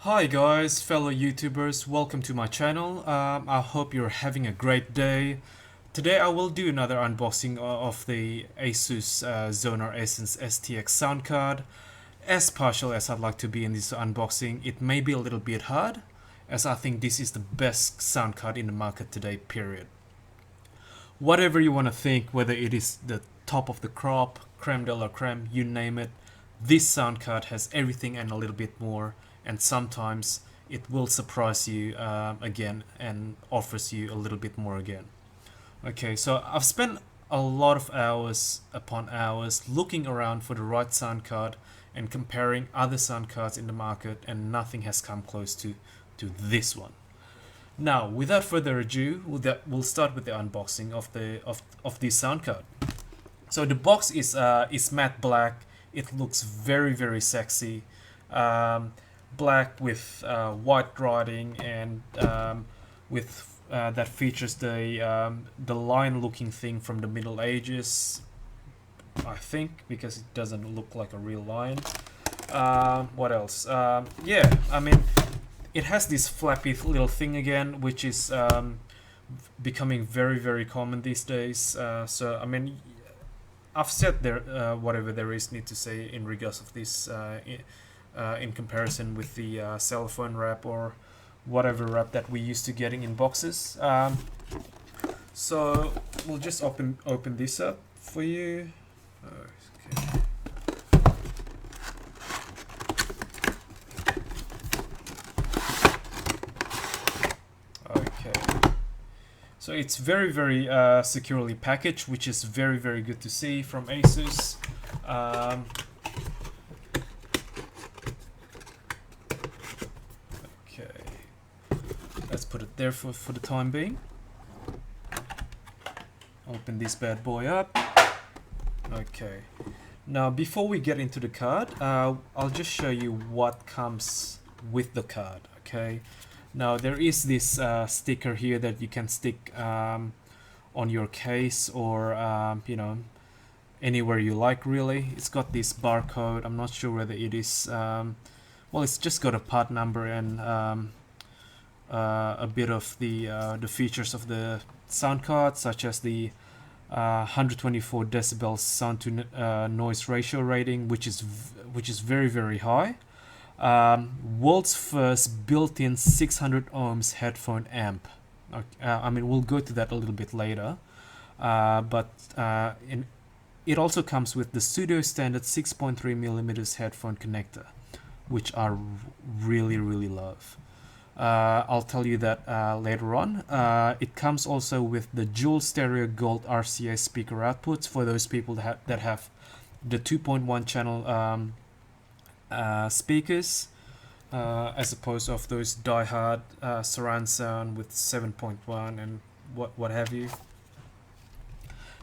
Hi guys, fellow YouTubers, welcome to my channel. I hope you're having a great day. Today I will do another unboxing of the ASUS Xonas Essence STX sound card. As partial as I'd like to be in this unboxing, it may be a little bit hard, as I think this is the best sound card in the market today, period. Whatever you want to think, whether it is the top of the crop, creme de la creme, you name it, this sound card has everything and a little bit more, and sometimes it will surprise you again and offers you a little bit more again. Okay, so I've spent a lot of hours upon hours looking around for the right sound card and comparing other sound cards in the market, and nothing has come close to this one. Now, without further ado, we'll start with the unboxing of this sound card. So the box is matte black. It looks very sexy, black with white writing, and with that features the line-looking thing from the Middle Ages, I think, because it doesn't look like a real line. What else? Yeah, I mean, it has this flappy little thing again, which is becoming very common these days. So I mean, I've said there whatever there is need to say in regards of this in comparison with the cell phone wrap or whatever wrap that we used to getting in boxes. So we'll just open this up for you. Okay. So it's very securely packaged, which is very good to see from ASUS. Okay, let's put it there for the time being. Open this bad boy up. Okay, now before we get into the card, I'll just show you what comes with the card. Okay. Now there is this sticker here that you can stick on your case or you know, anywhere you like, really. It's got this barcode. I'm not sure whether it is well, it's just got a part number and a bit of the features of the sound card, such as the 124 decibels sound to noise ratio rating, which is very high. World's first built-in 600 ohms headphone amp. I mean, we'll go to that a little bit later, but it also comes with the studio standard 6.3 millimeters headphone connector, which I really love. I'll tell you that later on. It comes also with the dual stereo gold RCA speaker outputs for those people that have the 2.1 channel speakers, as opposed of those die-hard surround sound with 7.1 and what have you.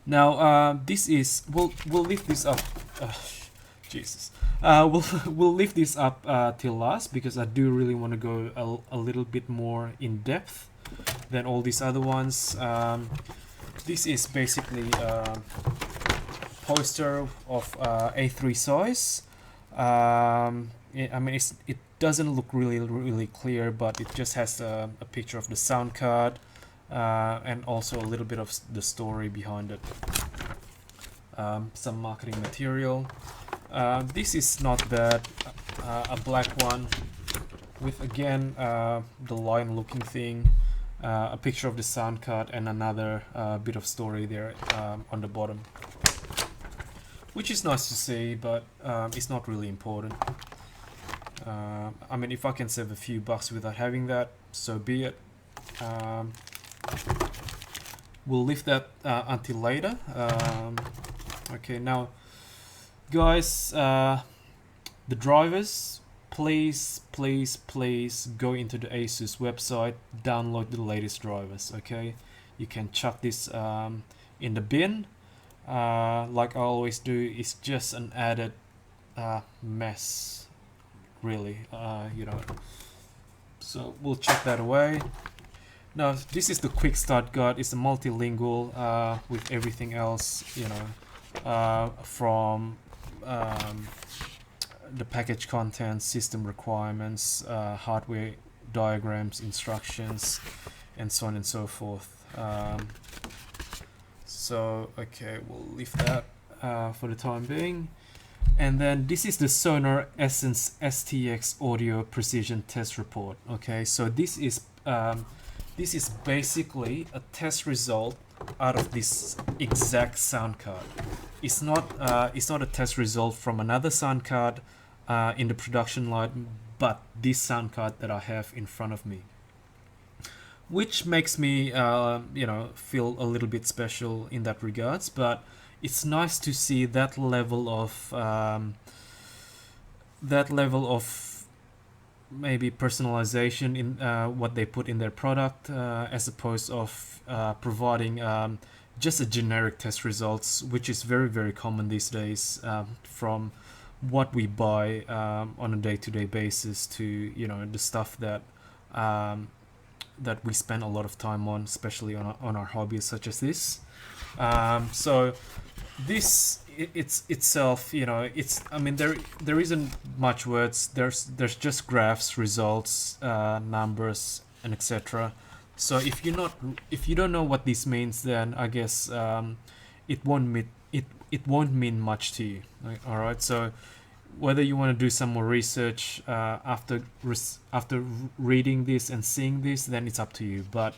Now this is we'll lift this up. Jesus, we'll lift this up till last, because I do really want to go a little bit more in depth than all these other ones. This is basically a poster of A3 size. I mean, it doesn't look really clear, but it just has a picture of the sound card and also a little bit of the story behind it. Some marketing material. This is not bad. A black one with, again, the line looking thing, a picture of the sound card, and another bit of story there on the bottom, which is nice to see, but it's not really important. I mean, if I can save a few bucks without having that, so be it. We'll leave that until later. Okay, now guys, the drivers, please go into the ASUS website, download the latest drivers. Okay, you can chuck this in the bin. Like I always do. It's just an added mess, really, you know. So we'll chuck that away. Now this is the quick start guide. It's a multilingual with everything else, you know, from the package contents, system requirements, hardware diagrams, instructions, and so on and so forth. So okay, we'll leave that for the time being. And then this is the Xonas Essence STX Audio Precision Test Report. Okay, so this is basically a test result out of this exact sound card. It's not a test result from another sound card in the production line, but this sound card that I have in front of me, which makes me feel a little bit special in that regards. But it's nice to see that level of maybe personalization in what they put in their product, as opposed of providing just a generic test results, which is very, very common these days, from what we buy on a day-to-day basis to the stuff that that we spend a lot of time on, especially on our hobbies such as this. So this it's itself, it's, I mean, there isn't much words. There's just graphs, results, numbers, and etc. So if you don't know what this means, then I guess it won't mean much to you. All right. So whether you want to do some more research after reading this and seeing this, then it's up to you. But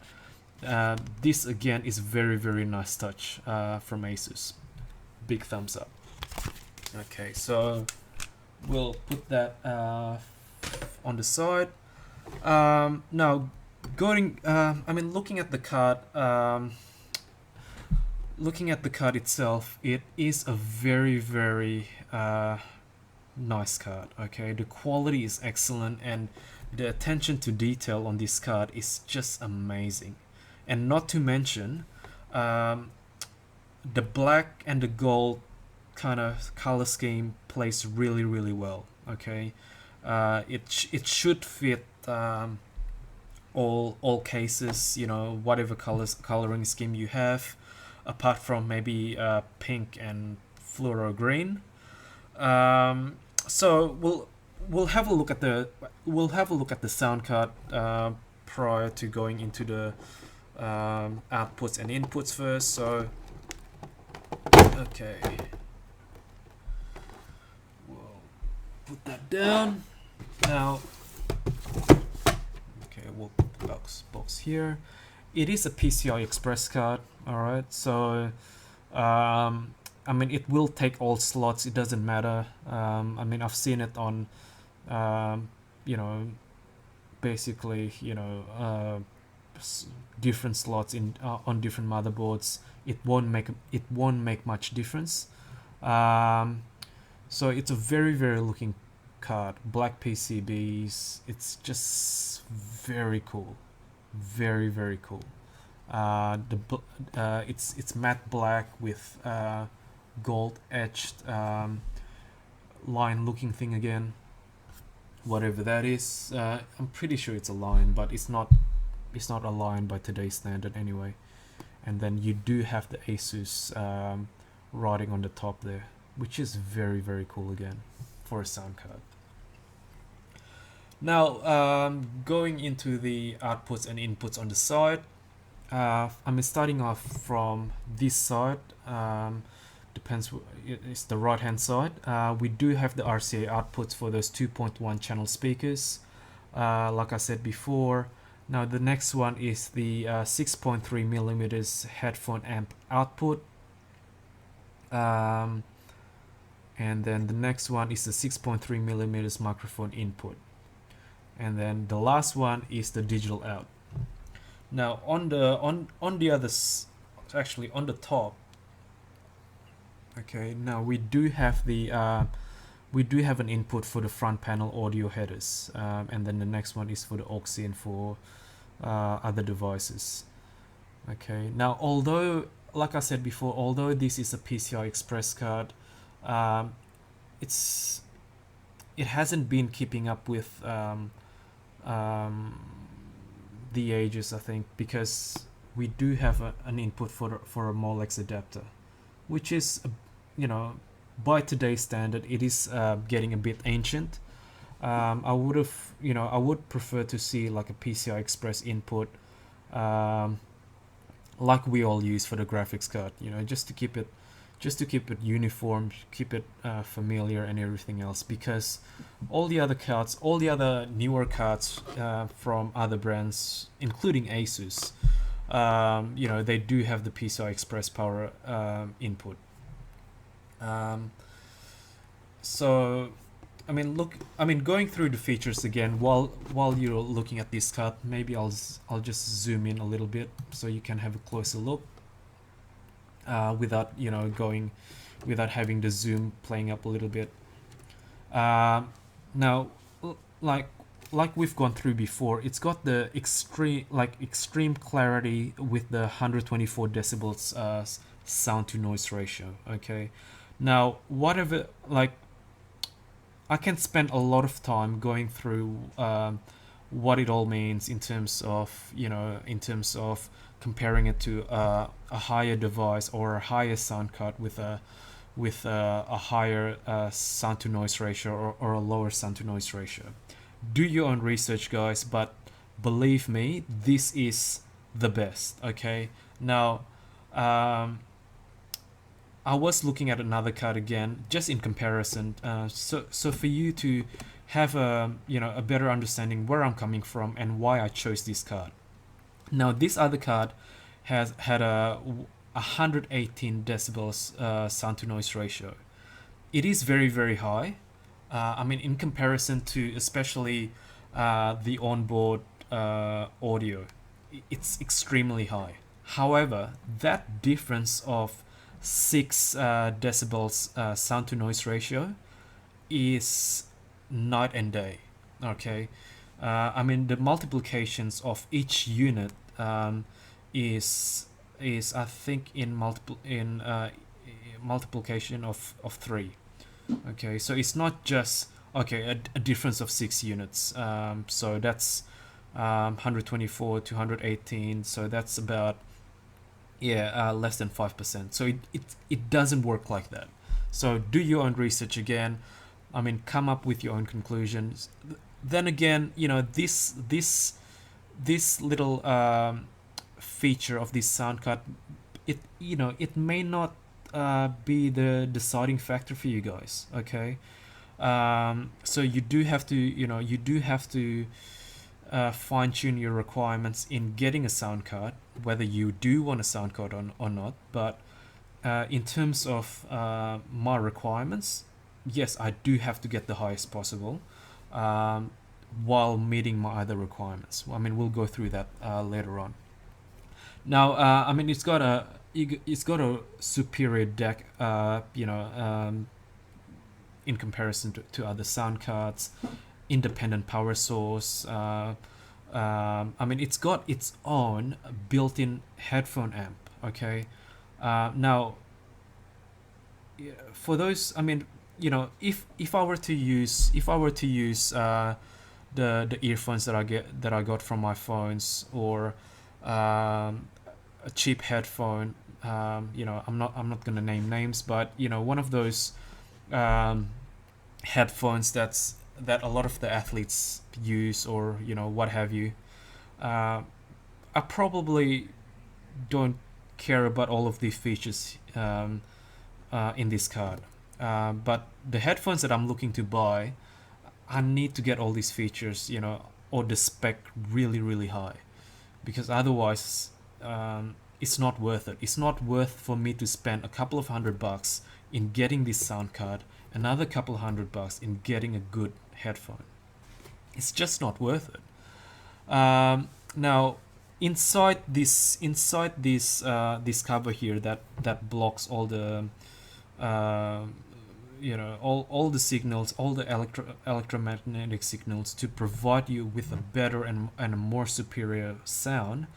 this again is very, very nice touch from ASUS. Big thumbs up. Okay, so we'll put that on the side. Now, looking at the card, itself, it is a very, very nice card. Okay, the quality is excellent, and the attention to detail on this card is just amazing. And not to mention, the black and the gold kind of color scheme plays really, really well. Okay, it should fit all cases. Whatever coloring scheme you have, apart from maybe pink and fluoro green. So we'll have a look at the sound card prior to going into the outputs and inputs first. So okay, we'll put that down now. Okay, we'll put the box here. It is a PCI Express card. All right, so it will take all slots. It doesn't matter. I've seen it on basically different slots in on different motherboards. It won't make much difference. So it's a very, very looking card. Black PCBs. It's just very cool, very, very cool. It's matte black with gold etched line looking thing again, whatever that is. I'm pretty sure it's a line, but it's not a line by today's standard anyway. And then you do have the ASUS writing on the top there, which is very, very cool again for a sound card. Now going into the outputs and inputs on the side, starting off from this side. Depends, it's the right hand side. We do have the RCA outputs for those 2.1 channel speakers, like I said before. Now the next one is the 6.3 millimeters headphone amp output, and then the next one is the 6.3 millimeters microphone input, and then the last one is the digital out. Now on the others, actually on the top. Okay, now we do have an input for the front panel audio headers, and then the next one is for the aux in for other devices. Okay, now although, like I said before, although this is a PCI Express card, it hasn't been keeping up with the ages, I think, because we do have an input for a Molex adapter, which is by today's standard, it is getting a bit ancient. I would have, I would prefer to see like a PCI Express input, um, like we all use for the graphics card. Just to keep it uniform, keep it familiar, and everything else. Because all the other cards, all the other newer cards from other brands, including ASUS, they do have the PCI Express power input. Um, so going through the features again while you're looking at this card, maybe I'll just zoom in a little bit so you can have a closer look without without having the zoom playing up a little bit. Now, like we've gone through before, it's got the extreme clarity with the 124 decibels sound to noise ratio. Okay, now whatever, like, I can spend a lot of time going through what it all means in terms of comparing it to a higher device or a higher sound card with a higher sound to noise ratio or a lower sound to noise ratio. Do your own research, guys, but believe me, this is the best. Okay, now I was looking at another card again, just in comparison. So for you to have a better understanding where I'm coming from and why I chose this card. Now, this other card has had a 118 decibels sound to noise ratio. It is very, very high. In comparison to especially the onboard audio, it's extremely high. However, that difference of 6 decibels sound to noise ratio is night and day. Okay, the multiplications of each unit is I think in multiplication of 3. Okay, so it's not just a difference of 6 units. So that's 124 to 118. So that's about less than 5%. So it doesn't work like that. So do your own research again. Come up with your own conclusions. Then again, this little feature of this sound card, it may not be the deciding factor for you guys. Okay, so you do have to fine tune your requirements in getting a sound card, whether you do want a sound card or not. But in terms of my requirements, yes, I do have to get the highest possible while meeting my other requirements. We'll go through that later on. Now, it's got a superior deck, in comparison to other sound cards. Independent power source. It's got its own built-in headphone amp. Okay, now for those, if I were to use the earphones that I got from my phones, or a cheap headphone, I'm not gonna name names, but one of those headphones that a lot of the athletes use, or what have you. I probably don't care about all of these features in this card, but the headphones that I'm looking to buy, I need to get all these features, or the spec really, really high, because otherwise it's not worth it. It's not worth for me to spend a couple of $100 in getting this sound card, another couple of $100 in getting a good headphone. It's just not worth it. Now, inside this cover here that blocks all the all the signals, all the electromagnetic signals, to provide you with a better and a more superior sound,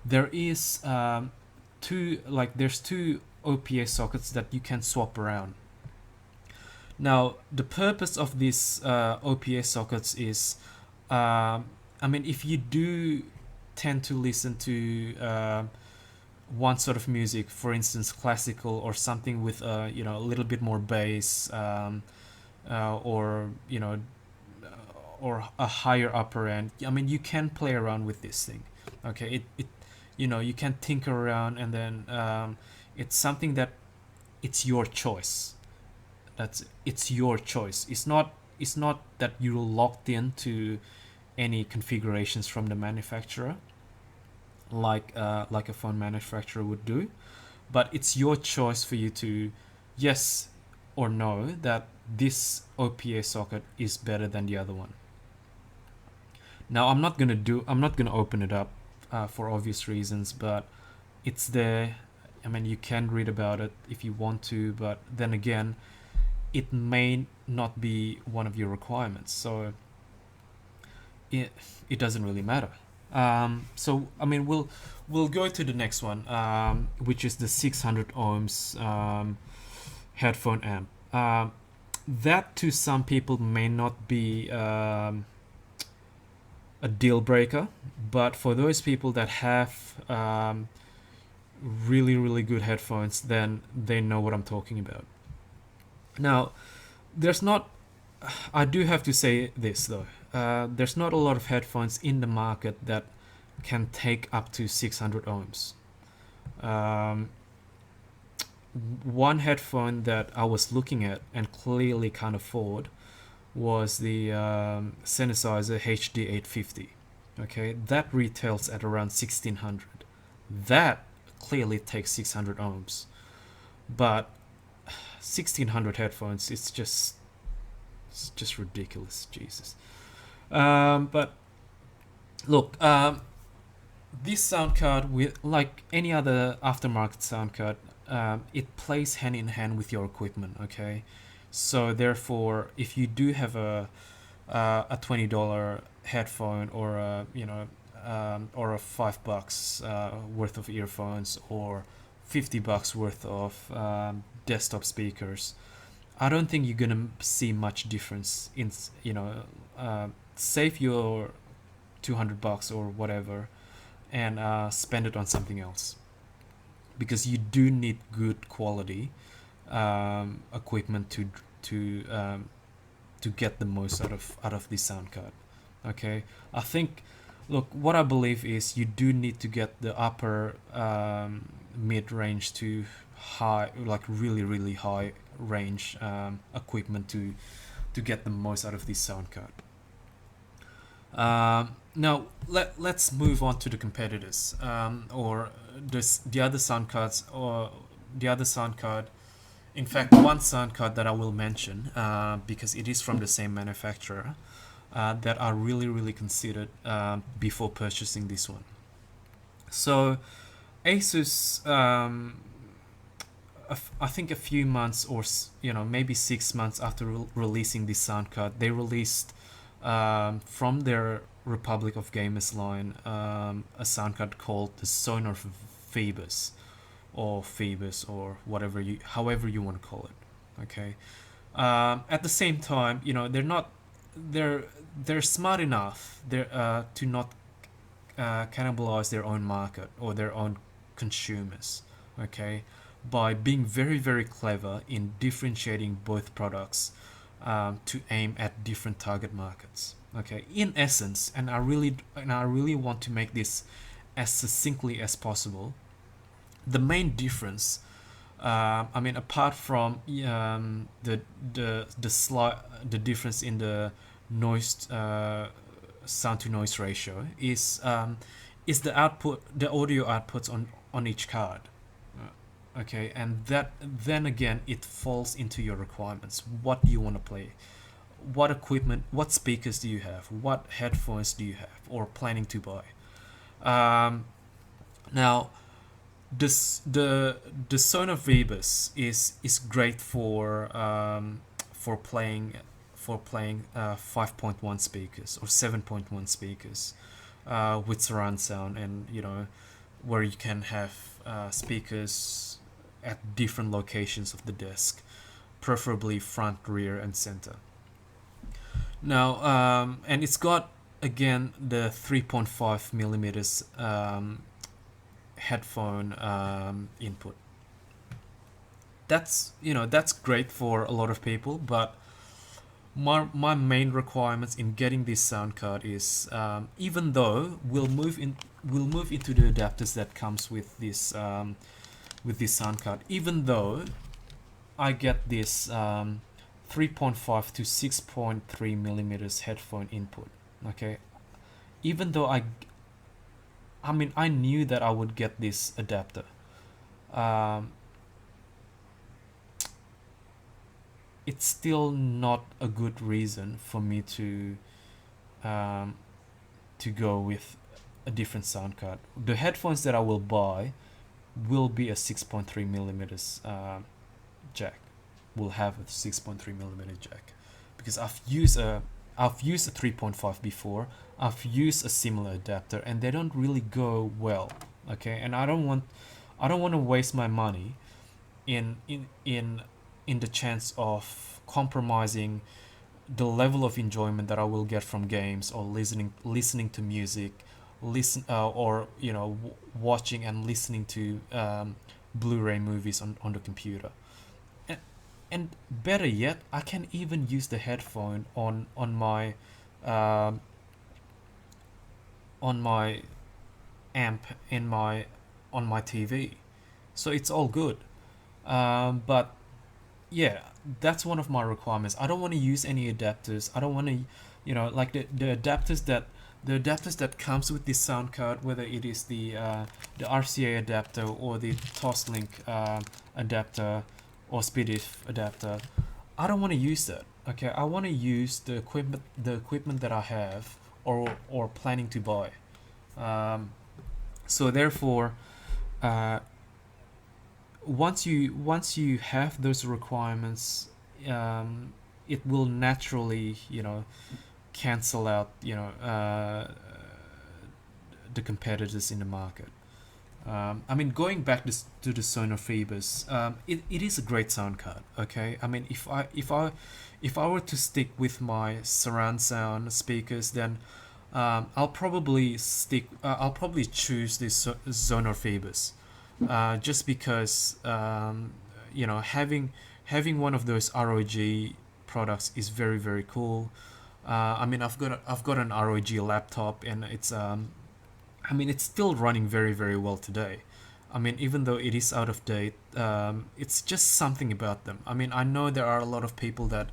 there is there's two OPA sockets that you can swap around. Now, the purpose of these OPA sockets is, if you do tend to listen to one sort of music, for instance classical or something with a little bit more bass, or or a higher upper end. I mean, you can play around with this thing. Okay, it you can tinker around, and then it's something that it's your choice. It's your choice. It's not that you're locked into any configurations from the manufacturer, like a phone manufacturer would do, but it's your choice for you to yes or no that this OPA socket is better than the other one. Now I'm not gonna open it up for obvious reasons, but it's there. I mean, you can read about it if you want to, but then again, it may not be one of your requirements, so it doesn't really matter. So I mean, we'll go to the next one, which is the 600 ohms headphone amp. That to some people may not be a deal breaker, but for those people that have really really good headphones, then they know what I'm talking about. Now, there's not. I do have to say this though. There's not a lot of headphones in the market that can take up to 600 ohms. Um, One headphone that I was looking at and clearly can't afford was the Sennheiser HD850. Okay, that retails at around 1600. That clearly takes 600 ohms, but 1600 headphones, it's just ridiculous. Jesus. But look, this sound card, with like any other aftermarket sound card, it plays hand in hand with your equipment. Okay, so therefore, if you do have a $20 headphone, or or a $5 worth of earphones, or $50 worth of desktop speakers, I don't think you're gonna see much difference in save your $200 or whatever, and spend it on something else, because you do need good quality equipment to get the most out of this sound card. Okay, I think, look, what I believe is you do need to get the upper mid range to high, like really really high range equipment to get the most out of this sound card. Now let's move on to the competitors, or the other sound cards, or the other sound card. In fact, one sound card that I will mention, because it is from the same manufacturer, that are really really considered before purchasing this one. So ASUS, I think a few months, or maybe 6 months after releasing this sound card, they released from their Republic of Gamers line a sound card called the Xonas Phoebus, or Phoebus, or however you want to call it. Okay. At the same time, they're smart enough to not cannibalize their own market or their own consumers. Okay, by being very very clever in differentiating both products to aim at different target markets. Okay, in essence, and I really want to make this as succinctly as possible. The main difference, I mean, apart from the difference in the noise sound to noise ratio, is the audio outputs on each card. Okay, and that then again it falls into your requirements. What do you want to play? What equipment, what speakers do you have? What headphones do you have or planning to buy? Now, the Sonos Vibus is great for playing 5.1 speakers or 7.1 speakers with surround sound, and where you can have speakers at different locations of the desk, preferably front, rear, and center. Now, and it's got again the 3.5 millimeters headphone input. That's, that's great for a lot of people, but my main requirements in getting this sound card is, even though we'll move into the adapters that comes with this sound card, even though I get this 3.5 to 6.3 millimeters headphone input. Okay, even though I mean, I knew that I would get this adapter. Um, it's still not a good reason for me um, to go with a different sound card. The headphones that I will buy will be a 6.3 millimeters jack. Will have a 6.3 millimeter jack, because I've used a 3.5 before. I've used a similar adapter, and they don't really go well. Okay, and I don't want to waste my money in the chance of compromising the level of enjoyment that I will get from games or listening to music, or watching and listening to Blu-ray movies on the computer. And, and better yet, I can even use the headphone um, on my amp in my on my TV, so it's all good. But yeah, that's one of my requirements. I don't want to use any adapters. I don't want to, like the adapters that comes with this sound card, whether it is the RCA adapter or the Toslink adapter or SPDIF adapter. I don't want to use that. Okay, I want to use the equipment that I have or planning to buy. So therefore, uh, once you have those requirements, it will naturally cancel out the competitors in the market. I mean, going back to the Sonar Phoebus, it is a great sound card. Okay, I mean, if I were to stick with my surround sound speakers, then I'll probably choose this Sonar Phoebus, just because having one of those ROG products is very very cool. I mean, I've got an ROG laptop, and I mean, it's still running very very well today. I mean, even though it is out of date, it's just something about them. I mean, I know there are a lot of people that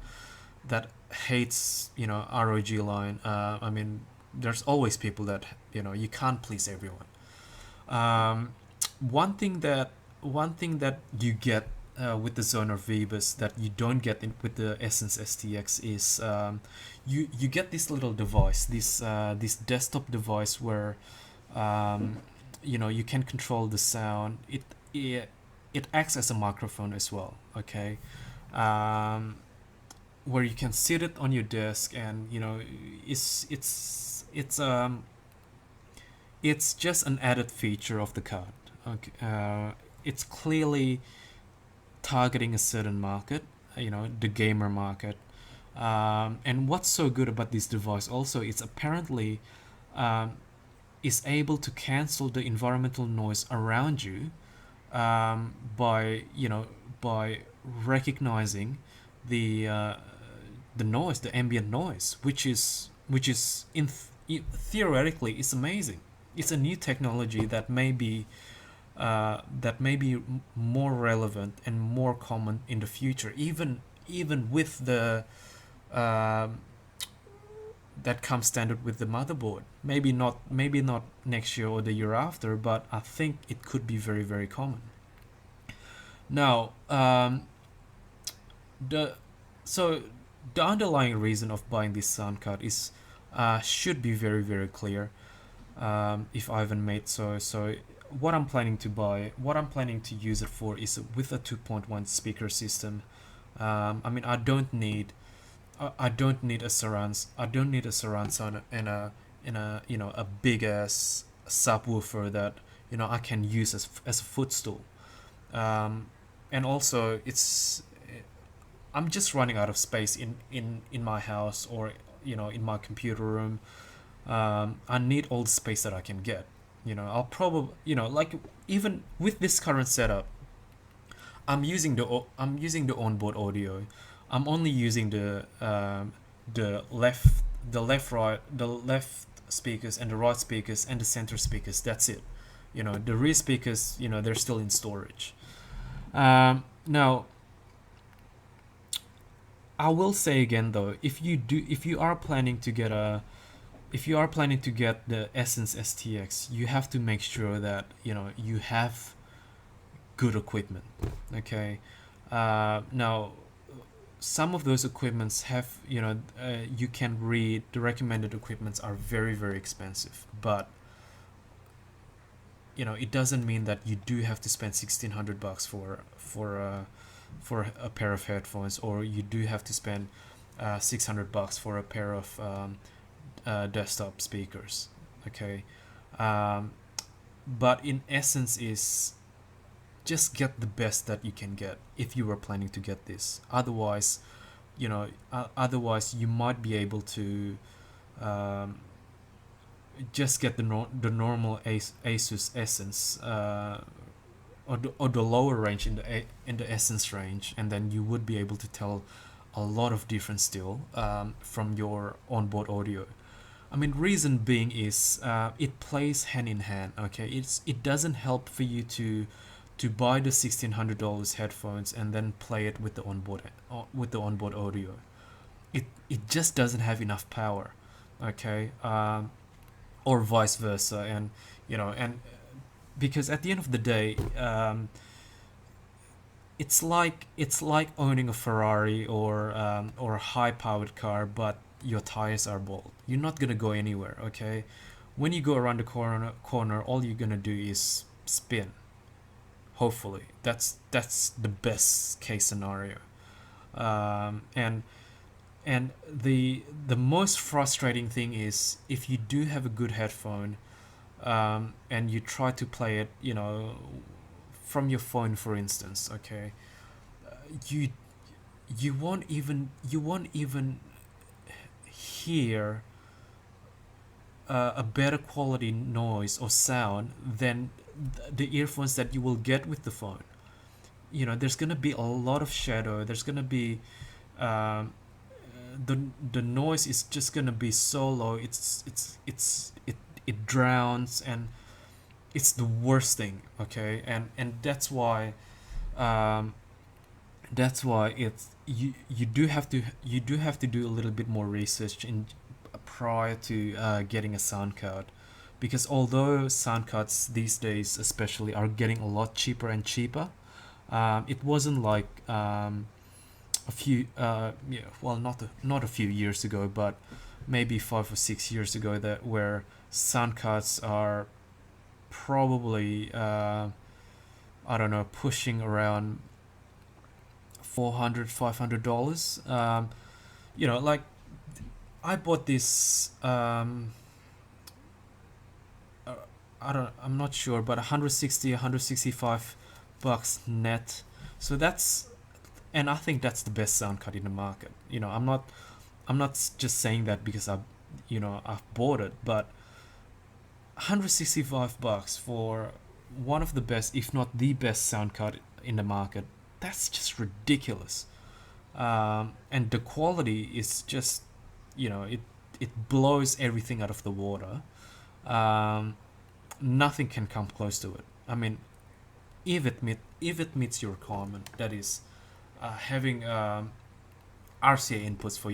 hates ROG line. I mean, there's always people that you can't please everyone. Um, one thing that you get with the Zoner Vibus that you don't get with the Essence STX is, you get this little device, this desktop device where you can control the sound. It acts as a microphone as well. Okay, um, where you can sit it on your desk, and it's just an added feature of the card. Okay, it's clearly targeting a certain market, the gamer market. And what's so good about this device also, it's apparently um, is able to cancel the environmental noise around you, by recognizing the noise, the ambient noise, which is theoretically is amazing. It's a new technology that may be more relevant and more common in the future, even with the um that comes standard with the motherboard. Maybe not next year or the year after, but I think it could be very very common. Now, the so the underlying reason of buying this sound card is, should be very very clear, if I haven't made so. What I'm planning to use it for is with a 2.1 speaker system. I mean, I don't need a surround sound and a big ass subwoofer that I can use as a footstool. Um, and also, I'm just running out of space in my house, or in my computer room. I need all the space that I can get. I'll probably, like, even with this current setup, I'm using the onboard audio. I'm only using the left the left speakers and the right speakers and the center speakers. That's it. The rear speakers, they're still in storage. Now, I will say again though, if you are planning to get the Essence STX, you have to make sure that you have good equipment. Okay. Now, some of those equipments have, you can read the recommended equipments are very, very expensive, but it doesn't mean that you do have to spend $1,600 for a pair of headphones, or you do have to spend $600 for a pair of desktop speakers. Okay. But in essence is just get the best that you can get if you were planning to get this. Otherwise, you might be able to just get the normal ASUS Essence, or the lower range in the Essence range, and then you would be able to tell a lot of difference still from your onboard audio. I mean, reason being is it plays hand in hand. Okay, it doesn't help for you to buy the $1,600 headphones and then play it with the onboard audio. It just doesn't have enough power. Okay, or vice versa, and because at the end of the day, it's like owning a Ferrari or a high powered car, but your tires are bald. You're not gonna go anywhere. Okay, when you go around the corner, all you're gonna do is spin. Hopefully, that's the best case scenario. And the most frustrating thing is if you do have a good headphone, and you try to play it, from your phone, for instance. Okay, you won't even hear a better quality noise or sound than the earphones that you will get with the phone. There's gonna be a lot of shadow. There's gonna be the noise is just gonna be so low. It drowns, and it's the worst thing. Okay, and that's why it's you do have to do a little bit more research in prior to getting a sound card, because although sound cards these days especially are getting a lot cheaper and cheaper, it wasn't like a few not a few years ago, but maybe 5 or 6 years ago, that where sound cards are probably I don't know, pushing around $400-$500. Like I bought this I'm not sure, but 165 bucks net. So that's, and I think that's the best sound card in the market. I'm not just saying that because I've bought it, but 165 bucks for one of the best, if not the best sound card in the market, that's just ridiculous. And the quality is just, it blows everything out of the water. Nothing can come close to it. I mean, if it meets your requirement, that is having RCA inputs for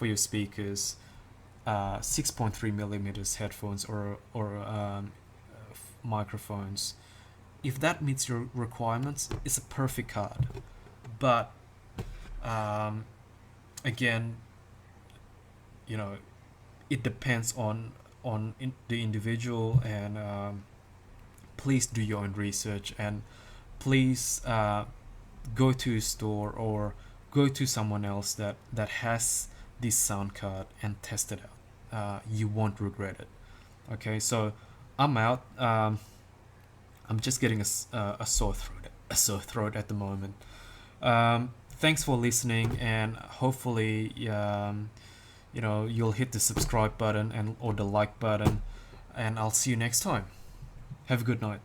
your speakers, 6.3 millimeters headphones or microphones. If that meets your requirements, it's a perfect card. But again, it depends on the individual, and please do your own research, and please go to a store or go to someone else that has this sound card and test it out. You won't regret it. Okay, so I'm out. I'm just getting a sore throat at the moment. Thanks for listening, and hopefully you'll hit the subscribe button or the like button. and I'll see you next time. Have a good night.